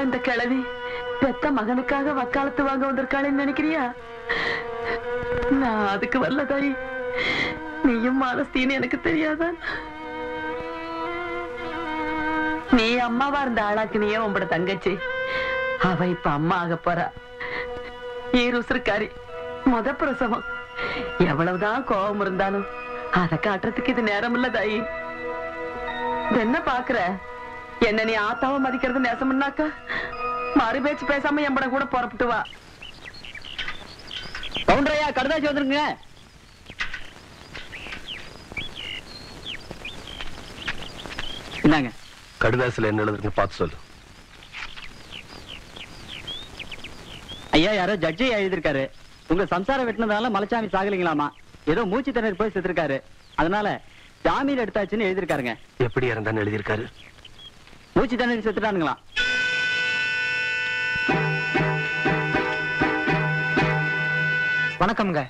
இந்த கிழவி பெத்த மகனுக்காக வக்காலத்து வாங்க வந்திருக்காளேன்னு நினைக்கிறியா? நான் அதுக்கு வரல தாயி. நீயும் மாலஸ்தீன்னு எனக்கு தெரியாதா? நீ அம்மாவா இருந்த ஆளாக்கு நீயே உங்களோட தங்கச்சி. அவ இப்ப அம்மா ஆக போறா. ஈருசுருக்காரி, முத பிரசவம். எவ்வளவுதான் கோபம் இருந்தாலும் அதை காட்டுறதுக்கு இது நேரம் இல்ல தாயி. என்ன பாக்குற? என்ன நீ ஆத்தாவ மதிக்கிறது நேசம்னாக்க மறு பேச்சு பேசாம எம்பட கூட புறப்பட்டு வா. கவுண்டரையா, கடுதாசி வந்துருங்க. என்னங்க கடுதாசில என்ன எழுதுங்க பார்த்து சொல்லு. ஐயா, யாரோ ஜட்ஜி எழுதிருக்காரு. உங்க சம்சாரம் வெட்டினதால மலைச்சாமி சாகலிங்களாமா. ஏதோ மூச்சு திணறி போய் செத்துருக்காரு. அதனால ஜாமீன் எடுத்தாச்சுன்னு எழுதிருக்காருங்க. எப்படி இறந்தான்னு எழுதியிருக்காரு? மூச்சு திணறி செத்துட்டானுங்களா? வணக்கம்ங்க.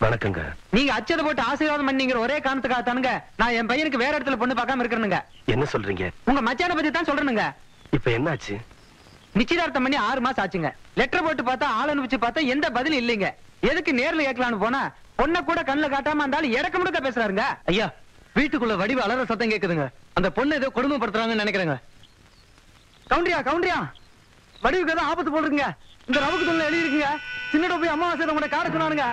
வணக்கங்க. நீங்க அச்சதை போட்டு ஆசீர்வாதம் பண்ணீங்கிற ஒரே காரணத்துக்காக தானுங்க நான் என் பையனுக்கு வேற இடத்துல பொண்ணு பார்க்காம இருக்கிறேனுங்க. என்ன சொல்றீங்க? உங்க மச்சான பத்தி தான் சொல்றேனுங்க. இப்ப என்னாச்சு? நிச்சயதார்த்தம் பண்ணி 6 மாசம் ஆச்சுங்க. லெட்டர் போட்டு பார்த்தா, ஆள் அனுப்பிச்சு பார்த்தா எந்த பதிலும் இல்லைங்க. எதுக்கு நேர்ல கேட்கலான்னு போனா பொண்ணை கூட கண்ணுல காட்டாம இருந்தாலும் இடக்க முடக்க பேசுறாருங்க. ஐயா, வீட்டுக்குள்ள வடிவு அலற சத்தம் கேக்குதுங்க. அந்த பொண்ணு ஏதோ கொடுமைப்படுத்துறாங்கன்னு நினைக்கிறேங்க. கவுண்டரியா, கவுண்டரியா, வடிவுக்கு ஏதோ ஆபத்து போடுறீங்க. இந்த ரவுக்கு தொழில் எழுதி இருக்குங்க. சின்னட போய் அம்மாவாசை உங்களோட காட சொன்னானுங்க.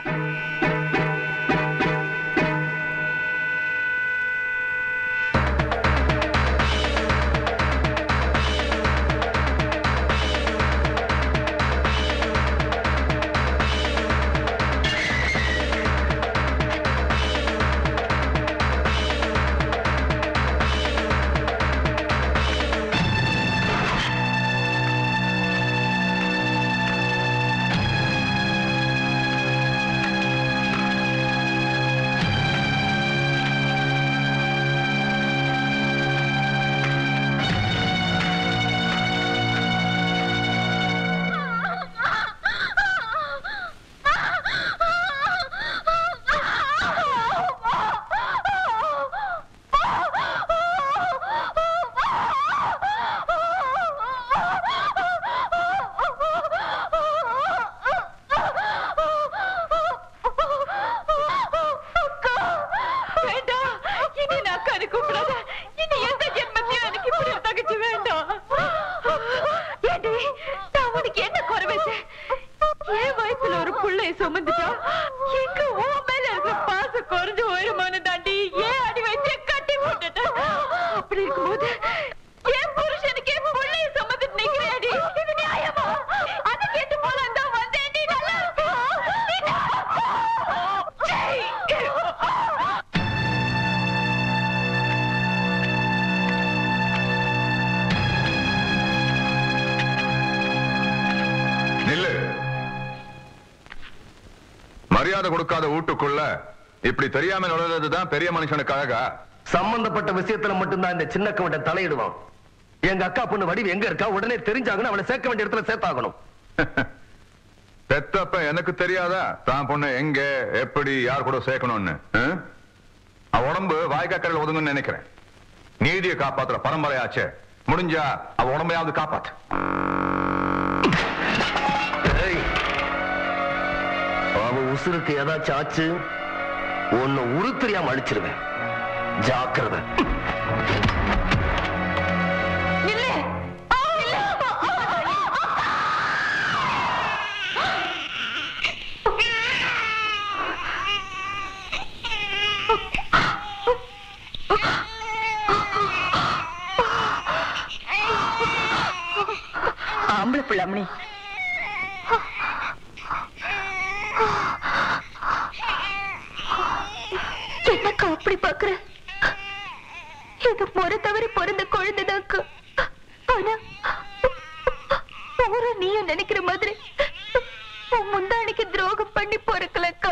மரியாதை கொடுக்காத வீட்டுக்குள்ள இப்படி தெரியாம நுழைறதுதான் பெரிய மனுஷனுக்கு அழகா? சம்பந்தப்பட்ட விஷயத்துல மட்டும்தான் இந்த சின்ன கவண்ட தலையிடுவான். எங்க அக்கா பொண்ணு வடிவு எங்க இருக்கா உடனே தெரிஞ்சாகணும். அவளை சேர்க்க வேண்டிய இடத்துல சேர்த்தாகணும். பெத்தப்ப எனக்கு தெரியாதா தான் பொண்ணு எங்க எப்படி யார் கூட சேர்க்கணும்னு? அவ உடம்பு வாய்க்காக்கரையில் ஒதுங்கன்னு நினைக்கிறேன். நீதியை காப்பாத்துற பரம்பரையாச்சே, முடிஞ்சா அவ உடம்பையாவது காப்பாத்து. அவ உசுருக்கு ஏதாச்சும் ஆச்சு உன்னை உருத்தறியாம அழிச்சிருவேன். ஜாக்கிரதை. நில்லு. ஆ! பிள்ளை என்னக்கா அப்படி பாக்குற? இது முறை தவறி பிறந்த குழந்தைதாக்கா. ஆனா ஊர நீயும் நினைக்கிற மாதிரி முந்தானிக்கு துரோகம் பண்ணி பொறுக்கலக்கா.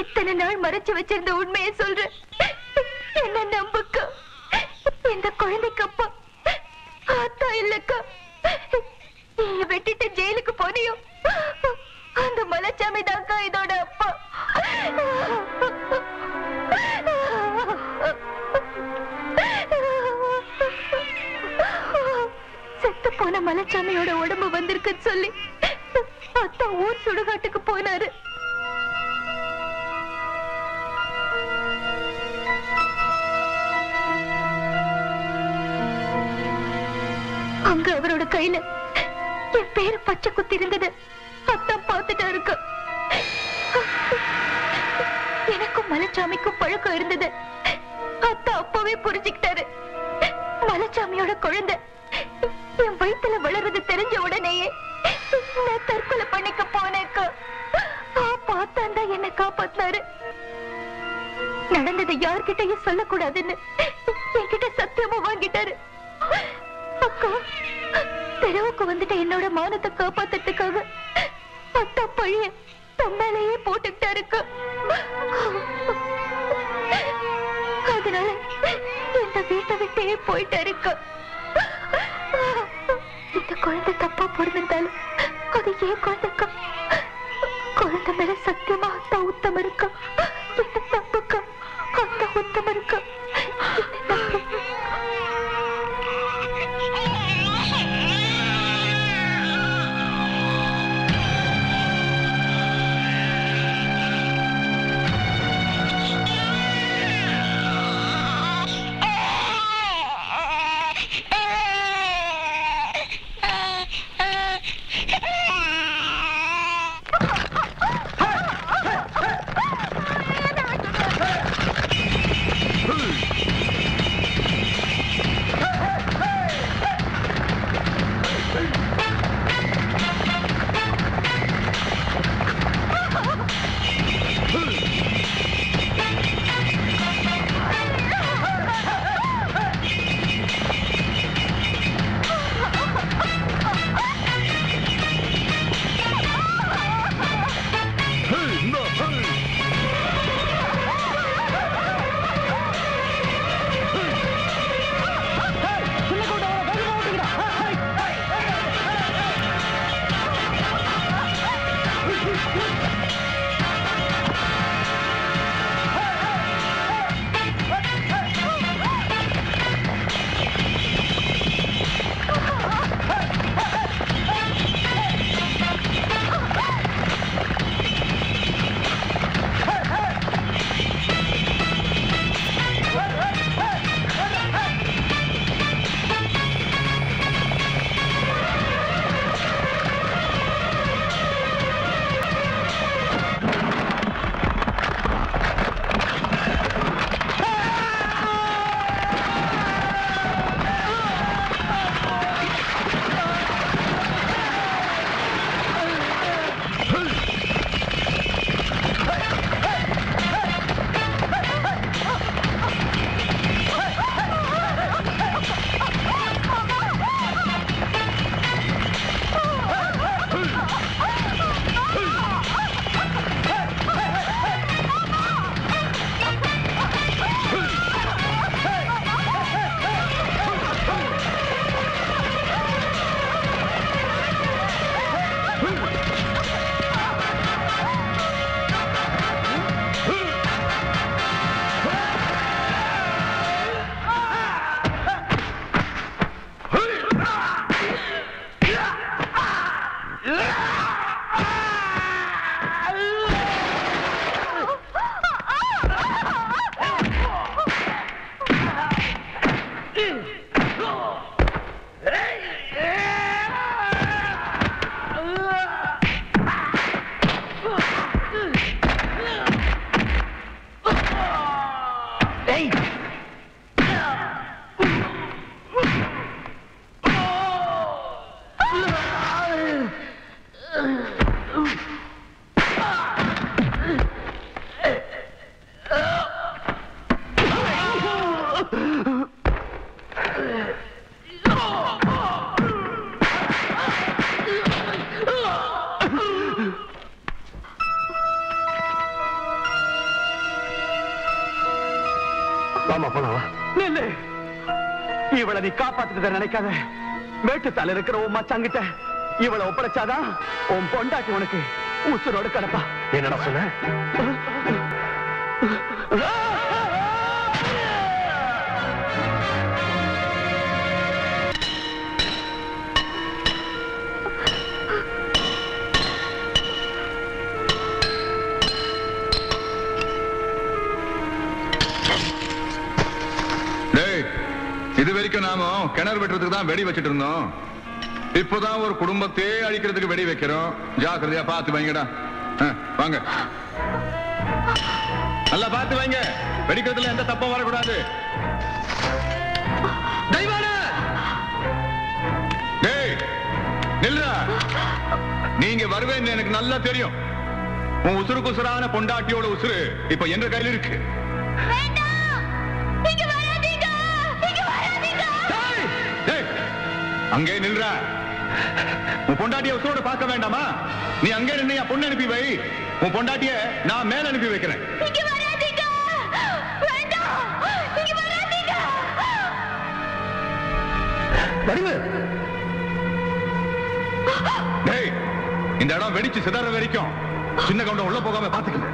இத்தனை நாள் மறைச்சு வச்சிருந்த உண்மையை சொல்ற, என்ன நம்புக்கா. இந்த குழந்தைக்கு அப்பா ஆத்தா இல்லக்கா. நீங்க வெட்டிட்டு ஜெயிலுக்கு போனியோ அந்த மலைச்சாமி தாக்கா இதோட அப்பா. செத்து போன மலைச்சாமியோட உடம்பு வந்திருக்குன்னு சொல்லி அத்தா ஊர் சுடுகாட்டுக்கு போனாரு. அங்க அவரோட கையில என் பேரு பச்சை குத்தி இருந்தது அத்தா பார்த்துட்டா இருக்க. எனக்கும் மலைச்சாமிக்கும் பழக்கம் இருந்தது. அத்தா அப்பவே புரிஞ்சுக்கிட்டாரு. மலைச்சாமியோட குழந்தை என் வயித்துல வளர்றது தெரிஞ்ச உடனேயே நான் தற்கொலை பண்ணிக்க போனேக்கா. பார்த்தாண்டா என்ன காப்பாத்தினாரு. நடந்ததை யார்கிட்டயும் சொல்லக்கூடாதுன்னு என்கிட்ட சத்தியமா வாங்கிட்டாரு. அக்கா தெருவுக்கு வந்துட்டு என்னோட மானத்தை காப்பாத்துறதுக்காக அத்தா பழிய தம்மாலேயே போட்டுக்கிட்டாருக்கா. அதனால இந்த வீட்டை விட்டே போயிட்டாருக்கா. இந்த குழந்தை தப்பா பிறந்திருந்தாலும் அது ஏன் குழந்தைக்கா. குழந்தை மேல சத்தியமா அத்தா உத்தம இருக்கா. என்ன தப்புக்கா, அத்தா உத்தம இருக்கா. Hey! வாமா போலாம் வா. நில்லு. இவளை நீ காப்பாத்துறத நினைக்காத. மேட்டுத்தால இருக்கிற உன் மச்சாங்கிட்ட இவளை ஒப்படைச்சாதான் உன் பொண்டாட்டி உனக்கு உசுரோடு கிடப்பா. என்னடா சொன்ன? இது வரைக்கும் நாம கிணறு வெட்டுறதுக்கு தான் வெடி வச்சிட்டு இருந்தோம். இப்போதான் ஒரு குடும்பத்தையே அழிக்கிறதுக்கு வெடி வைக்கிறோம். ஜாக்கிரதையா பார்த்து வைங்கடா. வாங்க, நல்லா பார்த்து வைங்க. வெடிக்கிறதுல எந்த தப்பும் வரக்கூடாது. நில்லுடா. நீங்க வருவேன்னு எனக்கு நல்லா தெரியும். உன் உசுருக்கு உசுரான பொண்டாட்டியோட உசுரு இப்ப என்ற கையில் இருக்கு. அங்கே நில்ற. உன் பொண்டாட்டிய உசுரோட பார்க்க வேண்டாமா? நீ அங்கே நின்று என் பொண்ணு அனுப்பி வை. உன் பொண்டாட்டிய நான் மேல அனுப்பி வைக்கிறேன். இந்த இடம் வெடிச்சு சிதற வரைக்கும் சின்ன கவுண்டம் உள்ள போகாம பாத்துக்கல.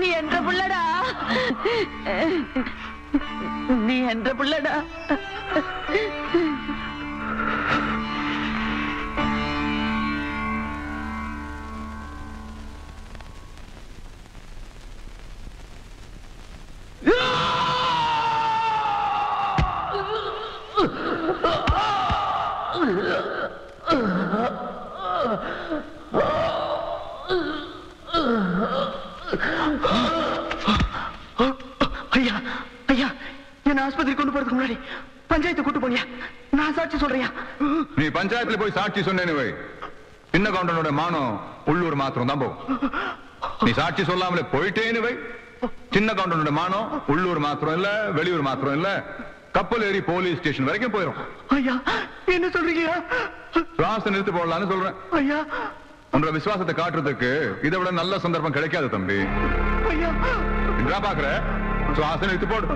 நீ என்ற புள்ளடா, நீ என்ற புள்ளடா. ஐயா ஐயா, என்ன ஆஸ்பத்திரி கொண்டு போறதுக்கு முன்னாடி பஞ்சாயத்து கூட்டு போனியா? நான் சாட்சி சொல்றியா? நீ பஞ்சாயத்துல போய் சாட்சி சொன்னேன்னு வை, சின்ன கவுண்டனோட மானம் உள்ளூர் மாத்திரம் தான் போகும். நீ சாட்சி சொல்லாமலே போயிட்டேன்னு வை, சின்ன கவுண்டனோட மானம் உள்ளூர் மாத்திரம் இல்ல, வெளியூர் மாத்திரம் இல்ல, கப்பல் ஏறி போலீஸ் ஸ்டேஷன் வரைக்கும் போயிடும். ஐயா என்ன சொல்றீங்க? சுவாசம் நிறுத்து போடலான்னு சொல்றேன். ஐயா உன்னோட விசுவாசத்தை காட்டுறதுக்கு இதை விட நல்ல சந்தர்ப்பம் கிடைக்காது தம்பி. ஐயா என்ன பாக்குற? சுவாசம் நிறுத்து போடு.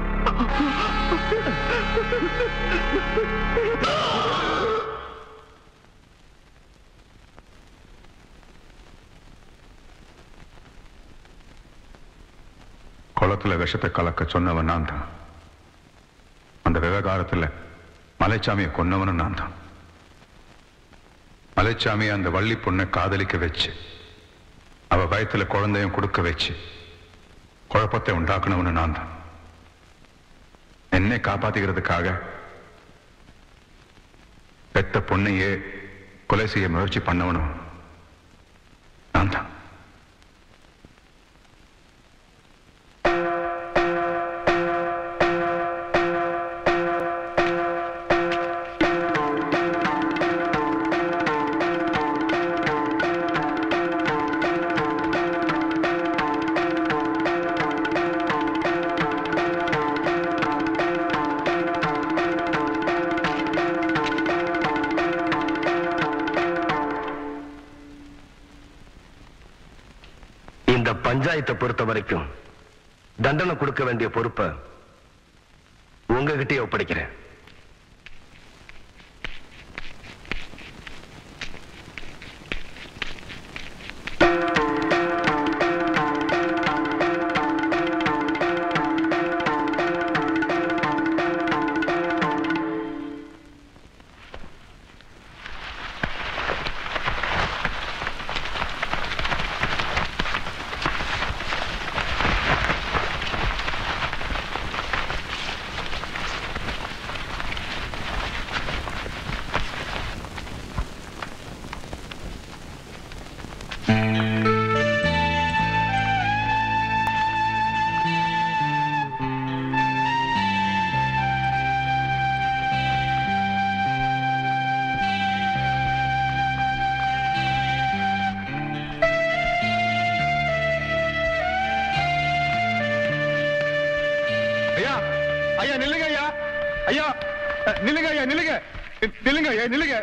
குளத்துல விஷத்தை கலக்க சொன்னவன் நான் தான். அந்த விவகாரத்துல மலைச்சாமியை கொன்னவனும் நான் தான். மலைச்சாமியை அந்த வள்ளி பொண்ணை காதலிக்க வச்சு அவ வயத்துல குழந்தையும் கொடுக்க வச்சு குழப்பத்தை உண்டாக்குனவனு நான் தான். என்னை காப்பாத்திக்கிறதுக்காக பெத்த பொண்ணையே கொலை செய்ய முயற்சி பண்ணவனும் நான் தான். பஞ்சாயத்தை பொறுத்த வரைக்கும் தண்டனை கொடுக்க வேண்டிய பொறுப்பை உங்ககிட்டயே ஒப்படைக்கிறேன். ஐயா நில்லுங்க ஐயா, ஐயா நில்லுங்க ஐயா, நில்லுங்க நில்லுங்க ஐயா, நில்லுங்க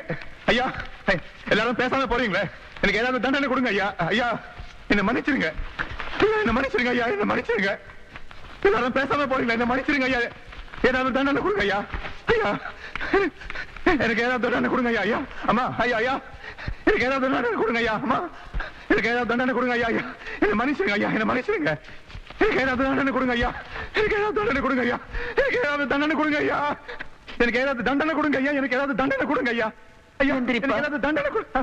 ஐயா. எல்லாரும் பேசாம போறீங்களே, எனக்கு ஏதாவது தண்டனை கொடுங்க ஐயா. ஐயா என்ன மன்னிச்சிருங்க, என்ன மன்னிச்சிருங்க ஐயா, என்ன மன்னிச்சிருங்க. எல்லாரும் பேசாம போறீங்களா, என்ன மன்னிச்சிருங்க ஐயா. ஏதாவது தண்டனை கொடுங்க ஐயா. ஐயா எனக்கு ஏதாவது தண்டனை கொடுங்க ஐயா. ஐயா அம்மா, ஐயா ஐயா எனக்கு ஏதாவது தண்டனை கொடுங்க ஐயா. அம்மா எனக்கு ஏதாவது தண்டனை கொடுங்க ஐயா. ஐயா என்ன மன்னிச்சிருங்க ஐயா, என்ன மன்னிச்சிருங்க. எனக்கு ஏதாவது தண்டனை கொடுங்க ஐயா, எனக்கு ஏதாவது தண்டனை கொடுங்க ஐயா, எனக்கு ஏதாவது தண்டனை கொடுங்க ஐயா, எனக்கு ஏதாவது தண்டனை கொடுங்க ஐயா, எனக்கு ஏதாவது தண்டனை கொடுங்க ஐயா. ஐயா எனக்கு ஏதாவது தண்டனை கொடுங்க.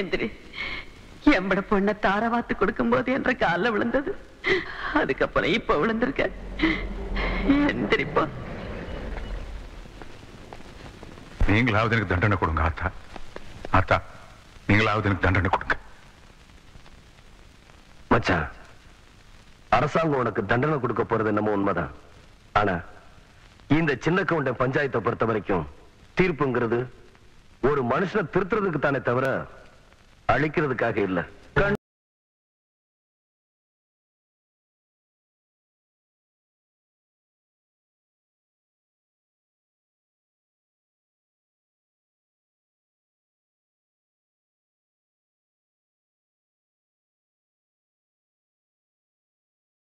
எந்திரி. எம்பட பொண்ண தாரவாத்து கொடுக்கும் போது என்ற கால விழுந்தது, அதுக்கப்புறம் இப்ப விழுந்திருக்க. எந்திரிப்பா. நீங்களாவது எனக்கு தண்டனை கொடுங்க ஆத்தா. ஆத்தா நீங்களாவது எனக்கு தண்டனை கொடுங்க. மச்சான், அரசாங்கம் உனக்கு தண்டனை கொடுக்க போறது என்னமோ உண்மைதான். ஆனா இந்த சின்ன கவுண்டன் பஞ்சாயத்தை பொறுத்த வரைக்கும் தீர்ப்புங்கிறது ஒரு மனுஷனை திருத்துறதுக்கு தானே தவிர அழிக்கிறதுக்காக இல்ல.